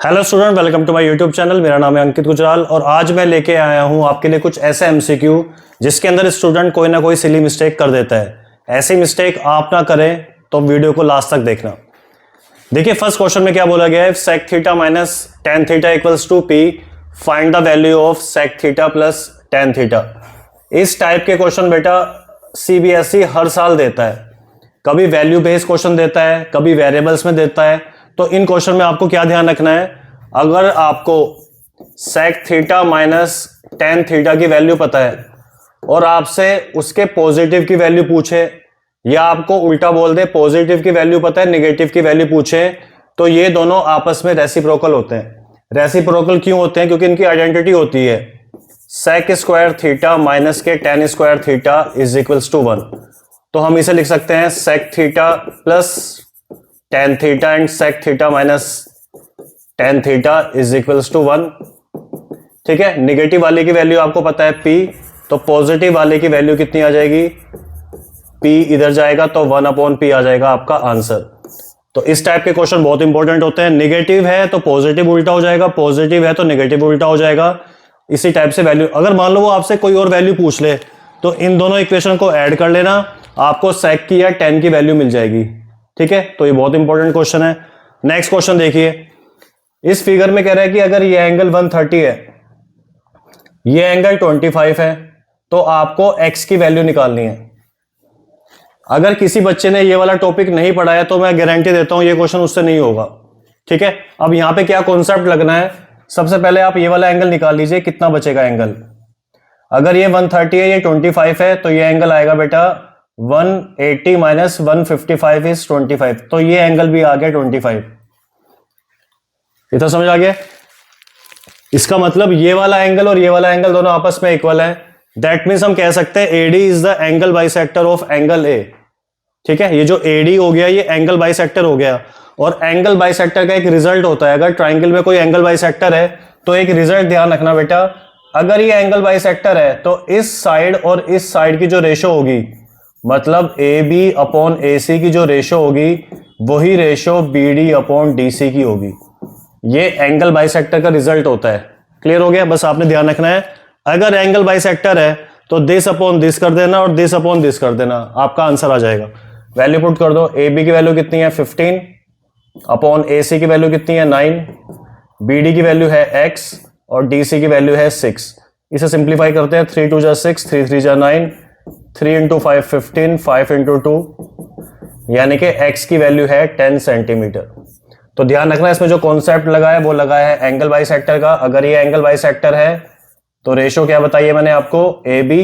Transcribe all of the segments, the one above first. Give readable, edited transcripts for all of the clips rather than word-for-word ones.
Hello student, welcome to my YouTube channel. मेरा नाम है अंकित गुजराल और आज मैं लेके आया हूं आपके लिए कुछ ऐसे एमसीक्यू जिसके अंदर स्टूडेंट कोई ना कोई सिली मिस्टेक कर देता है। ऐसी मिस्टेक आप ना करें तो वीडियो को लास्ट तक देखना। देखिए, फर्स्ट क्वेश्चन में क्या बोला गया है, sec theta minus tan theta equals to P, find the value of sec theta plus tan theta. इस टाइप के क्वेश्चन बेटा सीबीएसई हर साल देता है। कभी वैल्यू बेस्ड क्वेश्चन देता है, कभी वेरिएबल्स में देता है। तो इन क्वेश्चन में आपको क्या ध्यान रखना है, अगर आपको sec theta minus tan theta की वैल्यू पता है और आपसे उसके पॉजिटिव की वैल्यू पूछे, या आपको उल्टा बोल दे पॉजिटिव की वैल्यू पता है नेगेटिव की वैल्यू पूछे, तो ये दोनों आपस में रेसिप्रोकल होते हैं। रेसिप्रोकल क्यों होते हैं? क्योंकि इनकी आइडेंटिटी होती है सेक स्क्वायर थीटा माइनस के tan square theta is equals to 1। तो हम इसे लिख सकते हैं sec theta plus tan theta and sec theta minus tan theta is equals to 1। ठीक है, निगेटिव वाले की वैल्यू आपको पता है p, तो पॉजिटिव वाले की वैल्यू कितनी आ जाएगी, p इधर जाएगा तो 1/p आ जाएगा आपका आंसर। तो इस टाइप के क्वेश्चन बहुत इंपॉर्टेंट होते हैं। निगेटिव है तो पॉजिटिव उल्टा हो जाएगा, पॉजिटिव है तो निगेटिव उल्टा हो जाएगा। इसी टाइप से वैल्यू, अगर मान लो वो आपसे कोई और वैल्यू पूछ ले तो इन दोनों इक्वेशन को ऐड कर लेना, आपको सेक की या टेन की वैल्यू मिल जाएगी। ठीक है, तो ये बहुत इंपॉर्टेंट क्वेश्चन है। नेक्स्ट क्वेश्चन देखिए, इस फिगर में कह रहा है कि अगर ये एंगल 130 है, ये एंगल 25 है, तो आपको x की वैल्यू निकालनी है। अगर किसी बच्चे ने ये वाला टॉपिक नहीं पढ़ा है तो मैं गारंटी देता हूं ये क्वेश्चन उससे नहीं होगा। ठीक है, अब यहां पे क्या कॉन्सेप्ट लगना है, सबसे पहले आप ये वाला एंगल निकाल लीजिए, कितना बचेगा एंगल। अगर ये 130 है, ये 25 है, तो ये एंगल आएगा बेटा 180 माइनस 155 इज 25, तो ये एंगल भी आ गया 25। इतना समझ आ गया? इसका मतलब ये वाला एंगल और ये वाला एंगल दोनों आपस में इक्वल है। दैट मीन्स हम कह सकते हैं AD is the angle bisector of angle A। ठीक है, ये जो AD हो गया ये एंगल बाइसेक्टर हो गया। और एंगल बाइसेक्टर का एक रिजल्ट होता है, अगर ट्राइंगल में कोई एंगल बाइसेक्टर है तो एक रिजल्ट ध्यान रखना बेटा, अगर ये एंगल बाइसेक्टर है तो इस साइड और इस साइड की जो रेशो होगी, मतलब AB अपॉन AC की जो रेशो होगी, वही रेशो BD अपॉन DC की होगी। ये एंगल बाइसेक्टर का रिजल्ट होता है। क्लियर हो गया? बस आपने ध्यान रखना है, अगर एंगल बाइसेक्टर है तो दिस अपॉन दिस कर देना और दिस अपॉन दिस कर देना, आपका आंसर आ जाएगा। वैल्यू पुट कर दो, AB की वैल्यू कितनी है 15 अपॉन AC की वैल्यू कितनी है 9, BD की वैल्यू है x और DC की वैल्यू है 6। इसे सिंप्लीफाई करते हैं, 3 2 जा 6, 3 3 जा 9, 3 इंटू 5 15, 5 इंटू 2, यानी कि x की वैल्यू है 10 सेंटीमीटर। तो ध्यान रखना, इसमें जो कॉन्सेप्ट लगा है वो लगा है एंगल बाइसेक्टर का। अगर ये एंगल बाइसेक्टर है तो रेशो क्या बताइए मैंने आपको, AB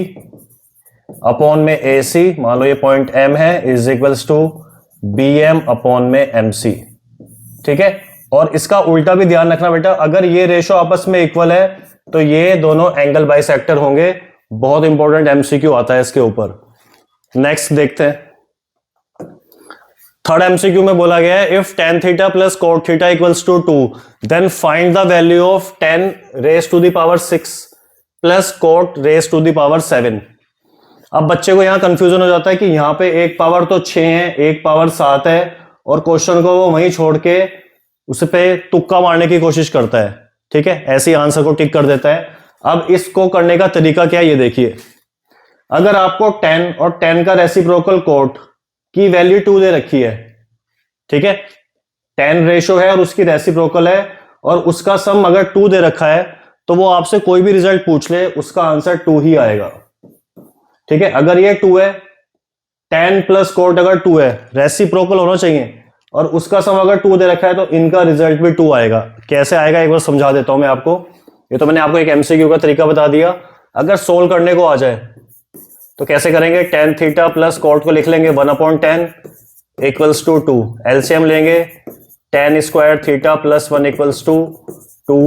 अपॉन में AC, मान लो ये पॉइंट M है, is equals to BM upon में MC। ठीक है, और इसका उल्टा भी ध्यान रखना बेटा, अगर ये रेशो आपस में इक्वल है तो ये दोनों एंगल बाइसेक्टर होंगे। बहुत इंपॉर्टेंट MCQ आता है इसके ऊपर। नेक्स्ट देखते हैं, थर्ड एमसीक्यू में बोला गया है, if tan theta plus cot theta equals to 2 then find the value of 10 raise to the power 6 plus cot raise to the power 7। अब बच्चे को यहां कंफ्यूजन हो जाता है कि यहां पे एक पावर तो 6 है, एक पावर 7 है, और क्वेश्चन को वो वहीं छोड़ के उस पे तुक्का मारने की कोशिश करता है। ठीक है, ऐसे आंसर को टिक कर देता है। अब इसको करने का तरीका क्या है ये देखिए, अगर आपको 10 और 10 का रेसिप्रोकल cot की वैल्यू 2 दे रखी है, ठीक है, 10 रेशो है और उसकी रेसिप्रोकल है, और उसका सम अगर 2 दे रखा है, तो वो आपसे कोई भी रिजल्ट पूछ ले उसका आंसर 2 ही आएगा। ठीक है, अगर ये 2 है, 10 प्लस cot अगर 2 है, रेसिप्रोकल होना चाहिए, और उसका सम अगर 2 दे रखा है तो इनका रिजल्ट भी 2 आएगा। कैसे आएगा एक बार समझा देता हूं मैं आपको। ये तो मैंने आपको एक MCQ का तरीका बता दिया। अगर सोल्व करने को आ जाए तो कैसे करेंगे, tan थीटा प्लस cot को लिख लेंगे 1/10 इक्वल्स टू 2, एलसीएम लेंगे, tan square theta plus 1 equals to 2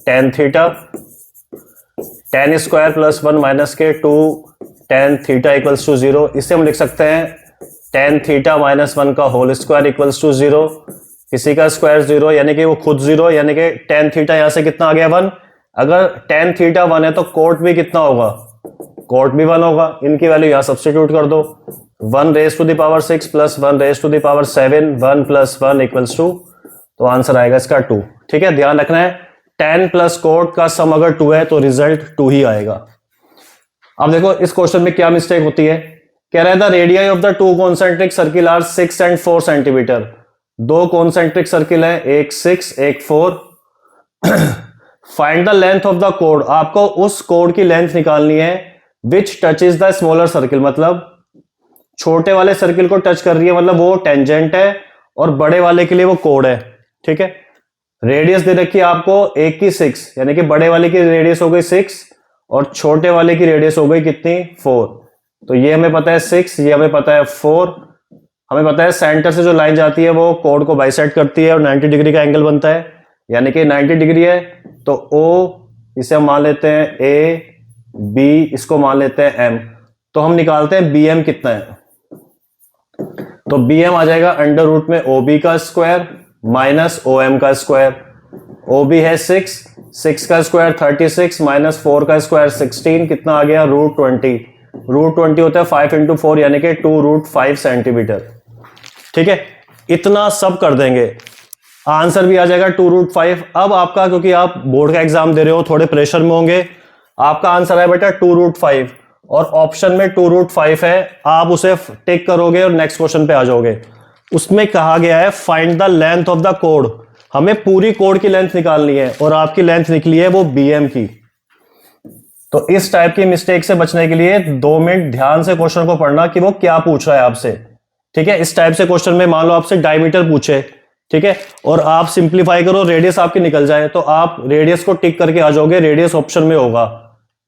tan theta, tan square plus 1 minus के 2 tan थीटा इक्वल्स टू 0। इससे हम लिख सकते हैं tan थीटा माइनस 1 का होल स्क्वायर इक्वल्स टू 0, किसी का स्क्वायर 0 यानी कि वो खुद 0, यानी कि tan थीटा यहां से कितना आ गया 1। अगर tan थीटा 1 है तो cot भी कितना होगा, cot भी 1 होगा। इनकी वैल्यू यहां सब्स्टिट्यूट कर दो, 1 raise to the power 6 plus 1 raise to the power 7, 1 plus 1 equals to तो आंसर आएगा इसका 2। ठीक है, ध्यान रखना है 10 प्लस कोड का सम अगर 2 है तो रिजल्ट 2 ही आएगा। अब देखो इस क्वेश्चन में क्या मिस्टेक होती है, कह रहा है the radii of the two concentric circle are 6 and 4 centimetre. दो कॉन्सेंट्रिक सर्किल है, एक 6 एक 4। Find the length of the कोड, आपको उस कोड की लेंथ निकालनी है which touches the smaller circle, मतलब छोटे वाले सर्किल को टच कर रही है, मतलब वो टेंजेंट है, और बड़े वाले के लिए वो कोड है। ठीक है, रेडियस दे रखी है आपको एक की 6, यानी कि बड़े वाले की रेडियस हो गई 6 और छोटे वाले की रेडियस हो गई कितनी 4। तो ये हमें पता है 6, ये हमें पता है 4। हमें पता है सेंटर से जो लाइन जाती है वो कोड को बाइसेक्ट करती है और 90 डिग्री का एंगल बनता है, यानी कि 90 डिग्री है। तो O इसे हम मान लेते हैं A, B इसको मान लेते हैं M। तो हम निकालते हैं BM कितना है, तो BM आ जाएगा अंडर रूट में OB का स्क्वायर माइनस OM का स्क्वायर। OB है 6 का स्क्वायर 36 माइनस 4 का स्क्वायर 16, कितना आ गया √20। √20 होता है 5 इंटू 4 यानी कि 2√5 सेंटीमीटर। ठीक है, इतना सब कर देंगे, आंसर भी आ जाएगा 2√5। अब आपका, क्योंकि आप बोर्ड का एग्जाम दे रहे हो, थोड़े प्रेशर में होंगे, आपका आंसर है बेटा 2√5 और ऑप्शन में 2√5 है। आप उसे टिक करोगे और नेक्स्ट क्वेश्चन पे आ जाओगे। उसमें कहा गया है find the length of the code, हमें पूरी कोड की लेंथ निकालनी है और आपकी लेंथ निकली है वो BM की। तो इस टाइप की मिस्टेक से बचने के लिए 2 मिनट ध्यान से क्वेश्चन को पढ़ना कि वो क्या पूछ रहा है आपसे। ठीक है, इस टाइप से क्वेश्चन में मान लो आपसे डायमीटर पूछे, ठीक है, और आप सिंप्लीफाई करो, रेडियस आपकी निकल जाए, तो आप रेडियस को टिक करके आ जाओगे, रेडियस ऑप्शन में होगा।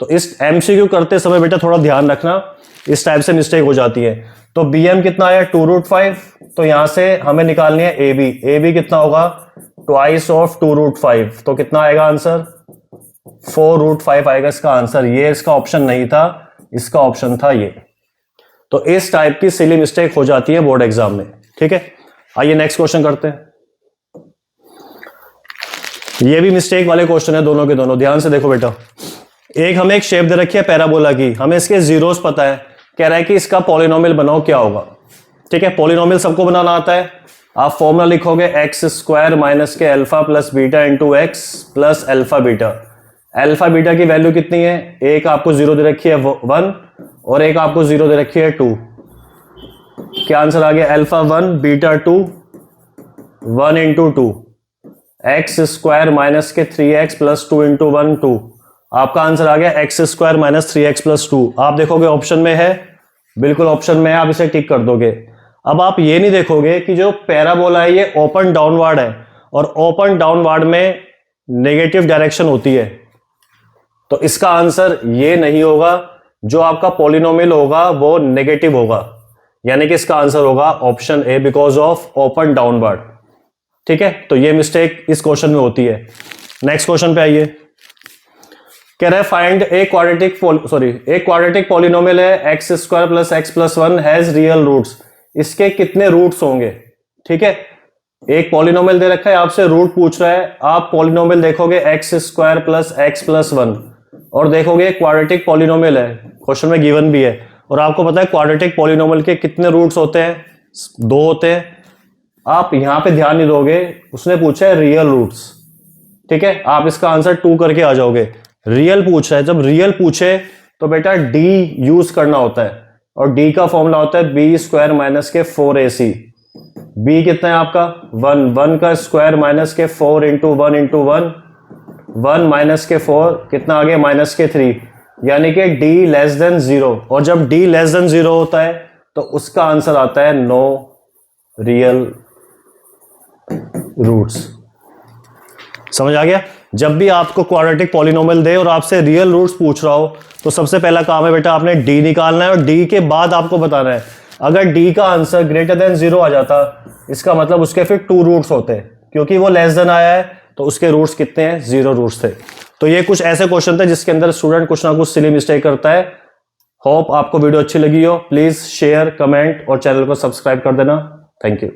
तो इस MCQ करते समय बेटा थोड़ा ध्यान रखना, इस टाइप से मिस्टेक हो जाती है। तो BM कितना आया 2√5, तो यहां से हमें निकालनी है AB कितना होगा ट्वाइस ऑफ 2√5, तो कितना आएगा आंसर 4√5 आएगा इसका आंसर। ये इसका ऑप्शन नहीं था, इसका ऑप्शन था ये। तो इस टाइप की सिली मिस्टेक हो जाती है बोर्ड एग्जाम में। ठीक है, आइए नेक्स्ट क्वेश्चन करते हैं। ये भी मिस्टेक वाले क्वेश्चन है दोनों के दोनों, ध्यान से देखो बेटा। एक हमें एक शेप दे रखी है पैराबोला की, हमें इसके जीरोस पता है, कह रहा है कि इसका पॉलिनोमियल बनाओ, क्या होगा। ठीक है, पॉलिनोमियल सबको बनाना आता है। आप फॉर्मूला लिखोगे x² माइनस के alpha plus beta into x plus alpha beta. Alpha beta की वैल्यू कितनी है, एक आपको 0 दे रखी है 1 और एक आपको 0 दे रखी है 2। क्या आंसर आ गया alpha 1 beta 2, 1 into 2, x² minus के 3x प्लस 2 इंटू 1 2। आपका आंसर आ गया x² माइनस 3x प्लस 2। आप देखोगे ऑप्शन में है, बिल्कुल ऑप्शन में है, आप इसे टिक कर दोगे। अब आप ये नहीं देखोगे कि जो पैराबोला है ये ओपन डाउनवर्ड है और ओपन डाउनवर्ड में नेगेटिव डायरेक्शन होती है, तो इसका आंसर ये नहीं होगा। जो आपका पॉलिनोमियल होगा वो नेगेटिव होगा, यानी कि इसका आंसर होगा option A because of open downward. ठीक है, तो ये मिस्टेक इस क्वेश्चन में होती है। नेक्स्ट क्वेश्चन पे आइए, कह रहा है फाइंड ए क्वाड्रेटिक पॉलिनोमियल है x² plus x plus 1 has real roots. इसके कितने रूट्स होंगे। ठीक है, एक पॉलिनोमियल दे रखा है, आपसे रूट पूछ रहा है। आप पॉलिनोमियल देखोगे x² प्लस x प्लस 1 और देखोगे क्वाड्रेटिक पॉलिनोमियल है, क्वेश्चन में गिवन भी है, और आपको पता है क्वाड्रेटिक पॉलिनोमियल के कितने रूट्स होते हैं, 2 होते हैं। आप यहां पे ध्यान नहीं दोगे, उसने पूछा है रियल रूट्स। ठीक है, आप इसका आंसर 2 करके आ जाओगे। रियल पूछ रहा है, जब रियल पूछे तो बेटा d यूज करना होता है और d का फॉर्मूला होता है b² माइनस के 4ac। b कितना है आपका 1 का स्क्वायर माइनस के 4 इंटू 1 इंटू 1 माइनस के 4 कितना आ गया माइनस के 3, यानी कि d लेस देन 0। और जब d लेस देन 0 होता है तो उसका आंसर आता है नो रियल रूट्स। समझ आ गया। जब भी आपको क्वाड्रेटिक पॉलिनोमियल दे और आपसे रियल रूट्स पूछ रहा हो तो सबसे पहला काम है बेटा आपने d निकालना है और d के बाद आपको बताना है। अगर d का आंसर ग्रेटर देन 0 आ जाता, इसका मतलब उसके फिर 2 रूट्स होते, क्योंकि वो लेस देन आया है तो उसके रूट्स कितने हैं, 0 रूट्स थे। तो ये कुछ ऐसे क्वेश्चन थे जिसके अंदर स्टूडेंट कुछ ना कुछ सिली मिस्टेक करता है। होप आपको वीडियो अच्छी लगी हो। प्लीज शेयर, कमेंट और चैनल को सब्सक्राइब कर देना। Thank you.